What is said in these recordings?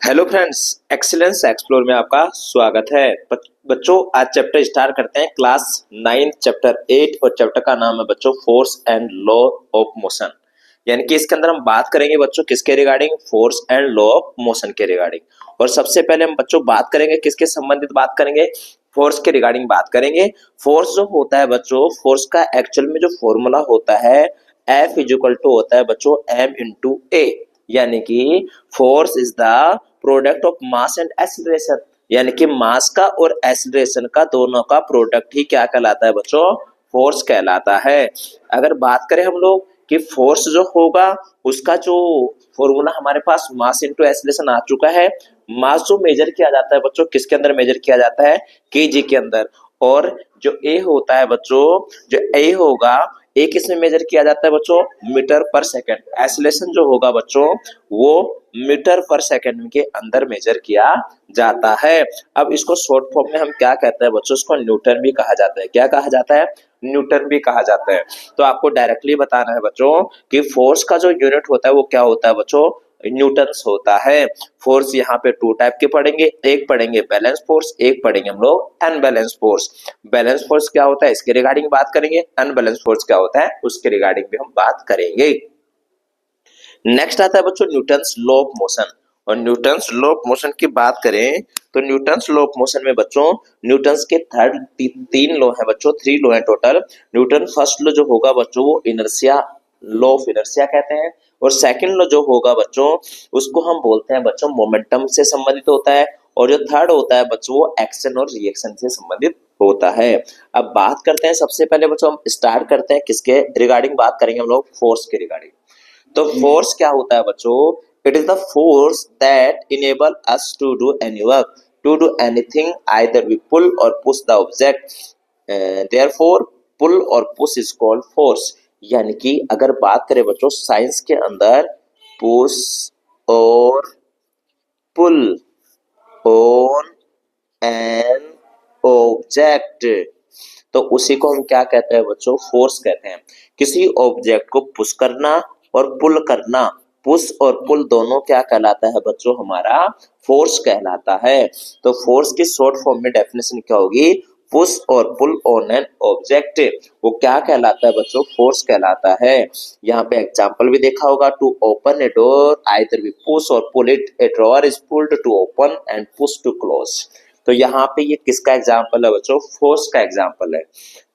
Hello friends, excellence explore में आपका स्वागत है। बच्चों, आज चैप्टर स्टार्ट करते हैं। क्लास 9 चैप्टर 8 और चैप्टर का नाम है बच्चों force and law of motion. यानी कि इसके अंदर हम बात करेंगे बच्चों किसके regarding, force and law of motion के रिगार्डिंग। और सबसे पहले हम बच्चों बात करेंगे किसके संबंधित बात करेंगे, फोर्स के रिगार्डिंग बात करेंगे। फोर्स जो होता है बच्चों, फोर्स का एक्चुअल में जो फॉर्मूला होता है F इक्वल टू होता है बच्चों M इंटू ए। यानी कि force is the product of mass and acceleration. यानी कि मास का और एक्सीलरेशन का दोनों का प्रोडक्ट ही क्या कहलाता है बच्चों, फोर्स कहलाता है। अगर बात करें हम लोग कि फोर्स जो होगा उसका जो फॉर्मूला हमारे पास मास इंटू एक्सीलरेशन आ चुका है। मास जो मेजर किया जाता है बच्चों किसके अंदर मेजर किया जाता है, केजी के अंदर। और जो ए होता है बच्चों, जो ए होगा ए किसमें मेजर किया जाता है बच्चों, मीटर पर सेकंड। एक्सीलरेशन जो होगा बच्चों वो मीटर पर सेकंड के अंदर मेजर किया जाता है। अब इसको शॉर्ट फॉर्म में हम क्या कहते हैं बच्चों, इसको न्यूटन भी कहा जाता है। क्या कहा जाता है, न्यूटन भी कहा जाता है। तो आपको डायरेक्टली बताना है बच्चों कि फोर्स का जो यूनिट होता है वो क्या होता है बच्चों, न्यूटन्स होता है। फोर्स यहाँ पे टू टाइप के पढ़ेंगे, एक पढ़ेंगे बैलेंस फोर्स, एक पढ़ेंगे हम लोग अनबैलेंस फोर्स। बैलेंस फोर्स क्या होता है इसके रिगार्डिंग बात करेंगे, अनबैलेंस फोर्स क्या होता है उसके रिगार्डिंग भी हम बात करेंगे। नेक्स्ट आता है बच्चों न्यूटन्स लॉ ऑफ मोशन। और न्यूटन्स लॉ ऑफ मोशन की बात करें तो न्यूटन्स लॉ ऑफ मोशन में बच्चों न्यूटन्स के तीन लॉ है बच्चों, 3 लॉ है टोटल। न्यूटन फर्स्ट लॉ जो होगा बच्चों वो इनर्शिया, लॉ ऑफ इनर्शिया कहते हैं। और सेकंड लॉ जो होगा बच्चों उसको हम बोलते हैं बच्चों मोमेंटम से संबंधित होता है। और जो थर्ड होता है बच्चों वो एक्शन और रिएक्शन से संबंधित होता है। अब बात करते हैं सबसे पहले बच्चों, हम स्टार्ट करते हैं किसके रिगार्डिंग बात करेंगे हम लोग, फोर्स के रिगार्डिंग। तो फोर्स क्या होता है बच्चों, it is the force that enable us to do any work, to do anything, either we pull और push the object, therefore pull और पुश इज कॉल्ड फोर्स। यानी कि अगर बात करें बच्चों साइंस के अंदर push or pull on an object, तो उसी को हम क्या कहते हैं बच्चों, फोर्स कहते हैं। किसी ऑब्जेक्ट को पुश करना और पुल करना, पुश और पुल दोनों क्या कहलाता है बच्चों, हमारा फोर्स कहलाता है। तो फोर्स की शॉर्ट फॉर्म में डेफिनेशन क्या होगी, push or pull on an object, वो क्या कहलाता है बच्चों, फोर्स कहलाता है। यहाँ पे एग्जांपल भी देखा होगा, to open a door either we push or pull it, a drawer is pulled to open and push to close. तो यहाँ पे ये किसका एग्जाम्पल है बच्चों, फोर्स का एग्जाम्पल है।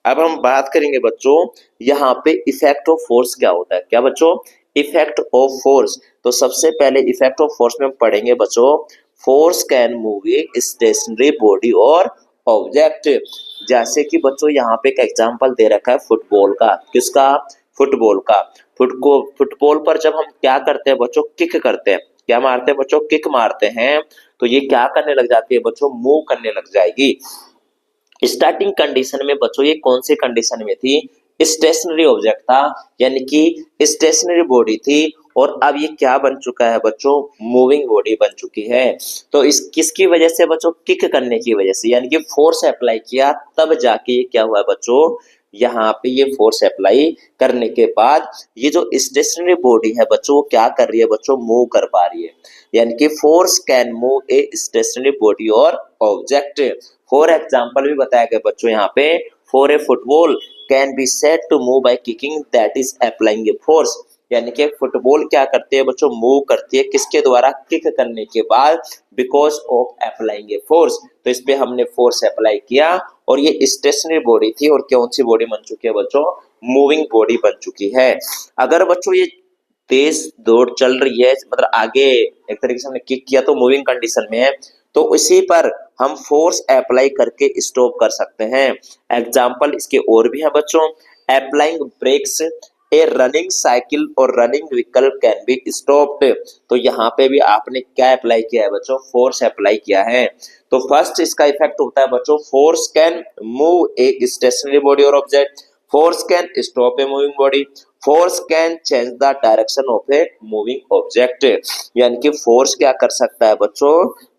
अब हम बात करेंगे बच्चों यहाँ पे इफेक्ट ऑफ फोर्स क्या होता है, क्या बच्चों, इफेक्ट ऑफ फोर्स। तो सबसे पहले इफेक्ट ऑफ फोर्स में हम पढ़ेंगे बच्चों, force can moving stationary body और ऑब्जेक्ट। जैसे कि बच्चों यहाँ पे एक एग्जाम्पल दे रखा है फुटबॉल का, किसका, फुटबॉल का। फुटबॉल पर जब हम क्या करते हैं बच्चों, किक करते हैं, क्या मारते हैं बच्चों, किक मारते हैं, तो ये क्या करने लग जाती है बच्चों, मूव करने लग जाएगी। स्टार्टिंग कंडीशन में बच्चों ये कौन सी कंडीशन में थी, स्टेशनरी ऑब्जेक्ट था, यानी कि स्टेशनरी बॉडी थी। और अब ये क्या बन चुका है बच्चों, मूविंग बॉडी बन चुकी है। तो इस किसकी वजह से बच्चों, किक करने की वजह से, यानी कि फोर्स अप्लाई किया तब जाके ये क्या हुआ बच्चों, यहाँ पे ये फोर्स अप्लाई करने के बाद ये जो स्टेशनरी बॉडी है बच्चों वो क्या कर रही है बच्चों, मूव कर पा रही है। यानी कि force can move a stationary body और ऑब्जेक्ट। फॉर एग्जाम्पल भी बताया गया बच्चों यहाँ पे, for a football can be said to move by kicking that is applying a force. यानी कि फुटबॉल क्या करती है बच्चों, मूव करती है किसके द्वारा, किक करने के बाद, because of applying a force. तो इस पे हमने फोर्स अप्लाई किया और ये स्टेशनरी बॉडी थी और कौन सी बॉडी बन चुकी है बच्चों, मूविंग बॉडी बन चुकी है। अगर बच्चों ये तेज दौड़ चल रही है, मतलब आगे एक तरीके से हमने किक किया तो मूविंग कंडीशन में है, तो इसी पर हम फोर्स अप्लाई करके स्टॉप कर सकते हैं। एग्जाम्पल इसके और भी है बच्चों, अप्लाइंग ब्रेक्स ए रनिंग साइकिल और running vehicle can be stopped. तो यहाँ पे भी आपने क्या अप्लाई किया है बच्चों, फोर्स अप्लाई किया है। तो फर्स्ट इसका इफेक्ट होता है बच्चों, force can move a stationary body और object, force can stop a moving body, force can change the direction of a moving object. यानी कि फोर्स क्या कर सकता है बच्चों,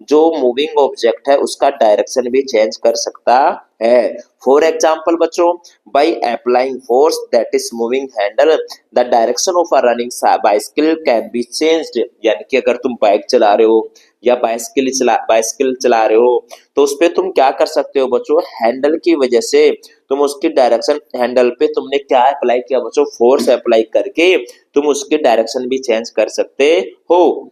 जो मूविंग ऑब्जेक्ट है उसका डायरेक्शन भी चेंज कर सकता है। फॉर एग्जाम्पल बच्चों, by applying force that is moving handle the direction of a running bicycle can be changed. यानी कि अगर तुम बाइक चला रहे हो या बाइसिकल चला रहे हो तो उस पे तुम क्या कर सकते हो बच्चों, हैंडल की वजह से तुम उसकी डायरेक्शन, हैंडल पे तुमने क्या अप्लाई किया बच्चों, फोर्स अप्लाई करके तुम उसकी डायरेक्शन भी चेंज कर सकते हो।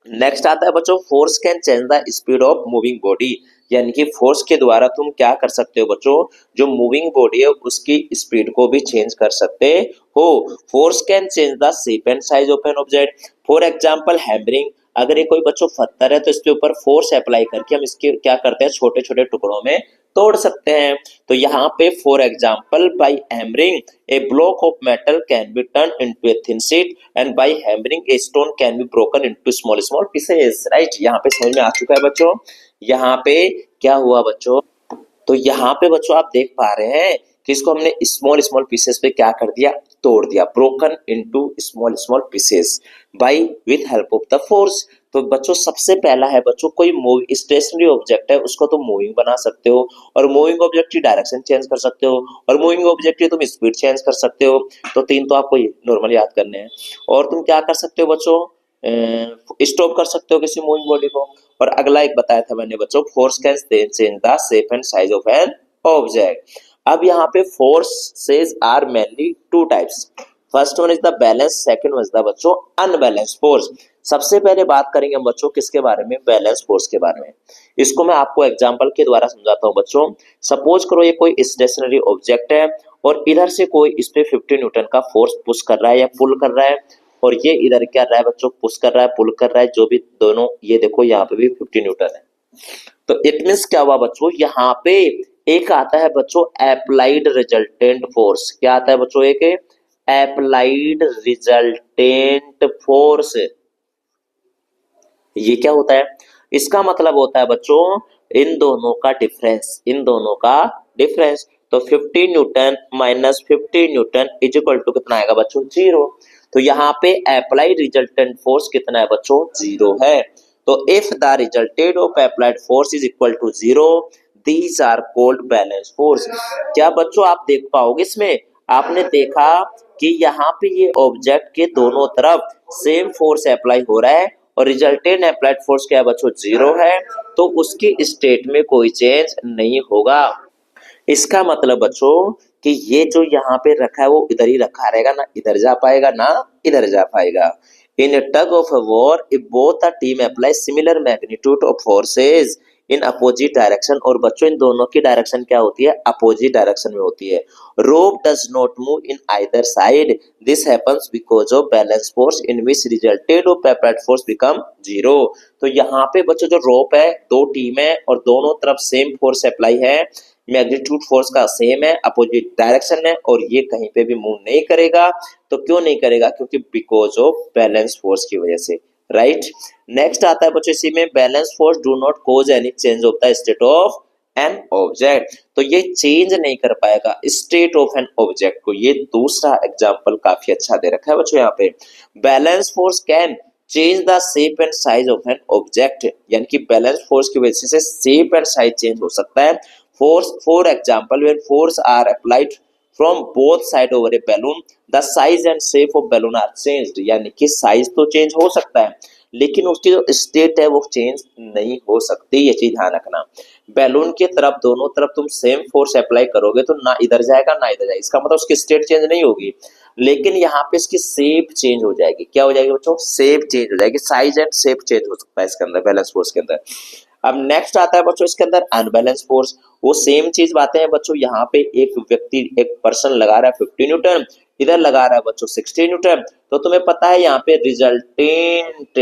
नेक्स्ट आता है बच्चों, force can change the speed of moving body. यानी कि फोर्स के द्वारा तुम क्या कर सकते हो बच्चों, जो मूविंग बॉडी है उसकी स्पीड को भी चेंज कर सकते हो। Force can change the shape and size of an object. For example hammering, अगर ये कोई बच्चों पत्थर है तो इसके ऊपर फोर्स अप्लाई करके हम इसके क्या करते हैं, छोटे छोटे टुकड़ों में तोड़ सकते हैं। तो यहाँ पे for example by hammering a block of metal can be turn into a thin sheet and by hammering a stone can be broken into small small pieces. Right, यहाँ पे समझ में आ चुका है बच्चों। यहाँ पे क्या हुआ बच्चों, तो यहाँ पे बच्चों आप देख पा रहे हैं कि इसको हमने स्मॉल स्मॉल पीसेस पे क्या कर दिया, तोड़ दिया, broken into small small pieces by with help of the force. तो बच्चों सबसे पहला है बच्चों, कोई मूव स्टेशनरी ऑब्जेक्ट है उसको तुम मूविंग बना सकते हो, और मूविंग ऑब्जेक्ट की डायरेक्शन चेंज कर सकते हो, और मूविंग ऑब्जेक्ट की तुम स्पीड चेंज कर सकते हो। तो तीन तो आपको नॉर्मल याद करने हैं। और तुम क्या कर सकते हो बच्चों, स्टॉप कर सकते हो किसी मूविंग बॉडी को। और अगला एक बताया था मैंने बच्चों, force can change the shape and size of an object. अब यहाँ पे forces are mainly two types. First one is the balance, second one is the बच्चों अनबैलेंस फोर्स। सबसे पहले बात करेंगे हम बच्चों किसके बारे में, बैलेंस फोर्स के बारे में। इसको मैं आपको एग्जांपल के द्वारा समझाता हूं बच्चों। सपोज करो ये कोई स्टेशनरी ऑब्जेक्ट है और इधर से कोई इस पे 50 न्यूटन का फोर्स पुश कर रहा है या पुल कर रहा है, और ये इधर क्या कर रहा है बच्चों, पुश कर रहा है, पुल कर रहा है, जो भी दोनों, ये देखो यहाँ पे भी 50 न्यूटन है। तो इट मींस क्या हुआ बच्चों, यहाँ पे एक आता है बच्चों अप्लाइड रिजल्टेंट फोर्स। क्या आता है बच्चों, एक अप्लाइड रिजल्टेंट फोर्स। ये क्या होता है, इसका मतलब होता है बच्चों इन दोनों का डिफरेंस, इन दोनों का डिफरेंस। तो 50 newton minus 50 newton is equal to कितना आएगा बच्चों, 0। तो यहाँ पे अप्लाइड रिजल्टेंट फोर्स कितना है बच्चों, 0 है। तो if the resultant of applied force is equal to 0, these are called balance force. क्या बच्चों आप देख पाओगे इसमें, आपने देखा कि यहाँ पे ये ऑब्जेक्ट के दोनों तरफ सेम फोर्स अप्लाई हो रहा है और रिजल्टेंट अप्लाइड फोर्स क्या है बच्चों, 0 है। तो उसकी स्टेट में कोई चेंज नहीं होगा। इसका मतलब बच्चों कि ये जो यहाँ पे रखा है वो इधर ही रखा रहेगा, ना इधर जा पाएगा ना इधर जा पाएगा। In tug of war if both the team apply similar magnitude of forces in opposite direction, और बच्चों इन दोनों की डायरेक्शन क्या होती है, अपोजिट डायरेक्शन में होती है। Rope does not move in either side, this happens because of balance force in which resultant of applied force become 0। तो यहाँ पे बच्चों जो रोप है, दो टीम है और दोनों तरफ सेम फोर्स अप्लाई है, मैग्नीट्यूड फोर्स का सेम है, अपोजिट डायरेक्शन है, और ये कहीं पे भी मूव नहीं करेगा। तो क्यों नहीं करेगा, क्योंकि बिकॉज ऑफ बैलेंस फोर्स की वजह से। राइट, नेक्स्ट आता है बच्चों इसी में, balance force do not cause any change of the state of an object. तो ये चेंज नहीं कर पाएगा स्टेट ऑफ एन ऑब्जेक्ट को। ये दूसरा एग्जांपल काफी अच्छा दे रखा है बच्चों यहाँ पे। Balance force can change the shape and size of an object, यानी कि बैलेंस फोर्स की वजह से शेप एंड साइज चेंज हो सकता है। For example, when force are applied from both side over a balloon, the size and shape of balloon are changed। यानी कि साइज तो चेंज हो सकता है लेकिन उसकी जो स्टेट है वो चेंज नहीं हो सकती। ये चीज ध्यान रखना। बैलून के तरफ दोनों तरफ तुम सेम फोर्स अप्लाई करोगे तो ना इधर जाएगा ना इधर जाएगा, इसका मतलब उसकी स्टेट चेंज नहीं होगी, लेकिन यहाँ पे इसकी शेप चेंज हो जाएगी। क्या हो जाएगी बच्चों, शेप चेंज हो जाएगी, साइज एंड शेप चेंज हो सकता है इसके अंदर, बैलेंस फोर्स के अंदर। अब नेक्स्ट आता है बच्चों इसके अंदर अनबैलेंस फोर्स। वो सेम चीज बातें हैं बच्चों, यहाँ पे एक व्यक्ति, एक पर्सन लगा रहा है 50 न्यूटन, इधर लगा रहा है बच्चों 60 न्यूटन। तो तुम्हें पता है यहाँ पे रिजल्टेंट,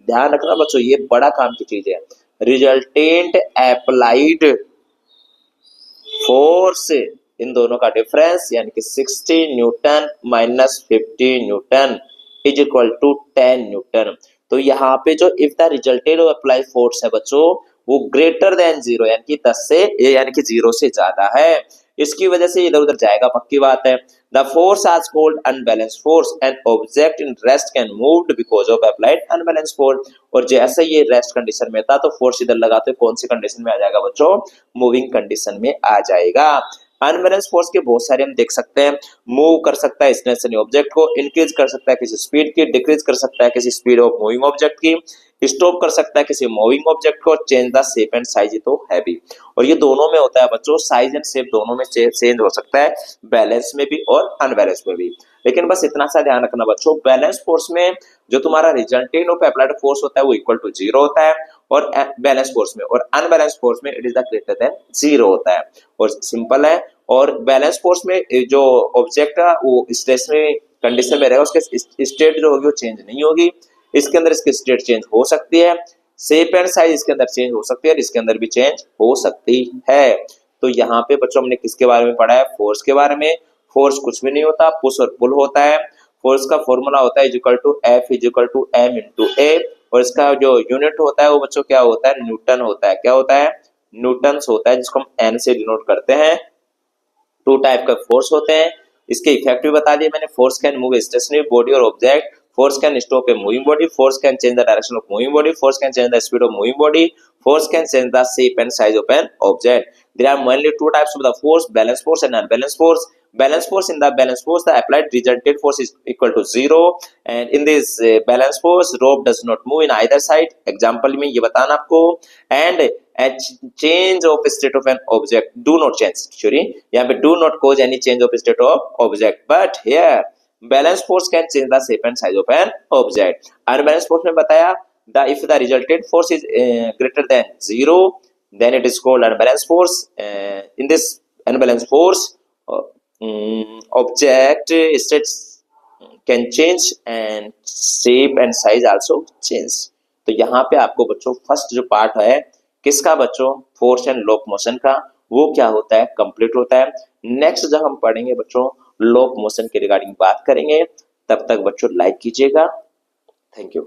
ध्यान रखना बच्चों ये बड़ा काम की चीज है, रिजल्टेंट अप्लाइड फोर्स इन दोनों का डिफरेंस यानी कि 60 newton minus 50 newton is equal to 10 newton. तो यहाँ पे जो if the resultant of apply force है बच्चों वो ग्रेटर देन 0 यानी कि 10 से यानी कि 0 से ज्यादा है, इसकी वजह से इधर उधर जाएगा, पक्की बात है। The force are called unbalance force and object in rest can moved because of applied unbalance force. और जैसे ये रेस्ट कंडीशन में था तो फोर्स इधर लगाते कौन सी कंडीशन में आ जाएगा बच्चों, मूविंग कंडीशन में आ जाएगा। अनबैलेंस फोर्स के बहुत सारे हम देख सकते हैं, मूव कर सकता है स्टेशनरी ऑब्जेक्ट को, इंक्रीज कर सकता है किसी स्पीड की, डिक्रीज कर सकता है किसी स्पीड ऑफ मूविंग ऑब्जेक्ट की, स्टॉप कर सकता है किसी मूविंग ऑब्जेक्ट को, change the shape and size तो हैवी। और ये दोनों में होता है बच्चों, साइज एंड शेप दोनों में चेंज हो सकता है, बैलेंस में भी और अनबैलेंस में भी। लेकिन बस इतना सा ध्यान रखना बच्चों, बैलेंस फोर्स में जो तुम्हारा रिजल्टेंट ऑफ अप्लाइड फोर्स होता है वो इक्वल टू 0 होता है, और बैलेंस फोर्स में, और अनबैलेंस फोर्स में it is the greater than 0 होता है। और सिंपल है। और बैलेंस फोर्स में जो ऑब्जेक्ट है वो स्टेशनरी कंडीशन में रहेगा, उसके स्टेट जो होगी वो चेंज नहीं होगी। इसके अंदर इसकी स्टेट चेंज हो सकती है, शेप एंड साइज इसके अंदर चेंज हो सकती है, इसके अंदर भी चेंज हो सकती है। तो यहाँ पे बच्चों हमने किसके बारे में पढ़ा है, फोर्स के बारे में। फोर्स कुछ भी नहीं होता, पुश और पुल होता है। फोर्स का फॉर्मूला होता है equal to F equal to M into A, और इसका जो यूनिट होता है वो बच्चों क्या होता है, न्यूटन होता है। क्या होता है, न्यूटन्स होता है, जिसको हम एन से डिनोट करते हैं। टू टाइप का फोर्स होते हैं, इसके इफेक्ट भी बता दिए मैंने। Force can move stationary body और object, force can stop a moving body, force can change the direction of moving body, force can change the speed of moving body, force can change the shape and size of an object. There are mainly two types of the force, balance force and unbalanced force. Balance force, in the balance force the applied resultant force is equal to 0, and in this balance force rope does not move in either side. Example में ये बताना आपको। and a change of state of an object do not change, sorry यहाँ पे do not cause any change of state of object, but here balance force can change the shape and size of an object. unbalanced force में बताया, if the resultant force is greater than 0, then it is called unbalanced force. In this unbalanced force object states can change and shape and size also change. तो यहाँ पे आपको बच्चों first जो part है किसका बच्चों, force and law of motion का, वो क्या होता है, कंप्लीट होता है। नेक्स्ट जब हम पढ़ेंगे बच्चों लॉ ऑफ मोशन के रिगार्डिंग बात करेंगे, तब तक बच्चों लाइक कीजिएगा। Thank you.